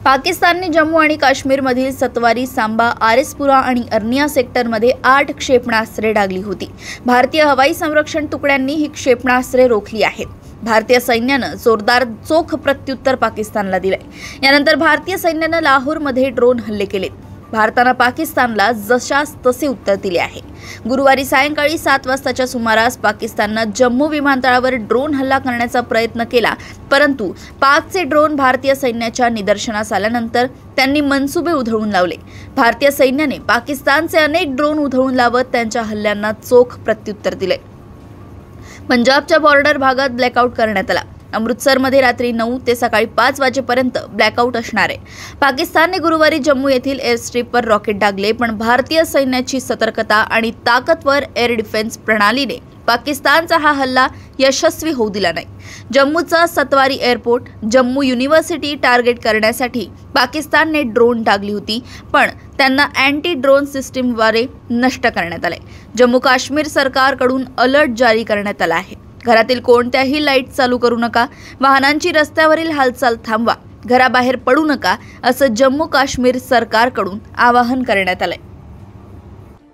पाकिस्तानने जम्मू आणि काश्मीरमधील सतवारी, सांबा, आरएसपुरा आणि अर्निया सेक्टरमध्ये 8 क्षेपणास्त्रे डागली होती। भारतीय हवाई संरक्षण तुकड्यांनी ही क्षेपणास्त्रे रोखली आहेत। भारतीय सैन्याने जोरदार चोख प्रत्युत्तर पाकिस्तानला दिले। यानंतर भारतीय सैन्याने लाहोरमध्ये ड्रोन हल्ले केले। भारताने पाकिस्तानला जशास तसे उत्तर दिले आहे। गुरुवारी सायंकाळी 7 वाजताच्या सुमारास पाकिस्तानने जम्मू विमानतळावर ड्रोन हल्ला करण्याचा प्रयत्न केला, परंतु पाकचे ड्रोन भारतीय सैन्याच्या निदर्शनास आल्यानंतर त्यांनी मनसुबे उधळून लावले। भारतीय सैन्याने पाकिस्तानचे अनेक ड्रोन उधळून लावत त्यांच्या हल्ल्यांना चोख प्रत्युत्तर दिले। पंजाबच्या बॉर्डर भागात ब्लॅकआउट करण्यात आला। अमृतसरमध्ये रात्री 9 ते सकाळी 5 वाजेपर्यंत ब्लॅकआउट असणार आहे। पाकिस्तानने गुरुवारी जम्मू येथील एअर स्ट्रिपवर रॉकेट डागले, पण भारतीय सैन्याची सतर्कता आणि ताकदवर एअर डिफेन्स प्रणालीने पाकिस्तानचा हा हल्ला यशस्वी होऊ दिला नाही। जम्मूचा सतवारी एअरपोर्ट, जम्मू युनिव्हर्सिटी टार्गेट करण्यासाठी पाकिस्तानने ड्रोन डागली होती, पण त्यांना अँटी ड्रोन सिस्टीमद्वारे नष्ट करण्यात आले। जम्मू काश्मीर सरकारकडून अलर्ट जारी करण्यात आला आहे। घरातील कोणत्याही लाईट चालू करू नका, वाहनांची रस्त्यावरील हालचाल थांबवा, घराबाहेर पडू नका, असं जम्मू काश्मीर सरकारकडून आवाहन करण्यात आलंय।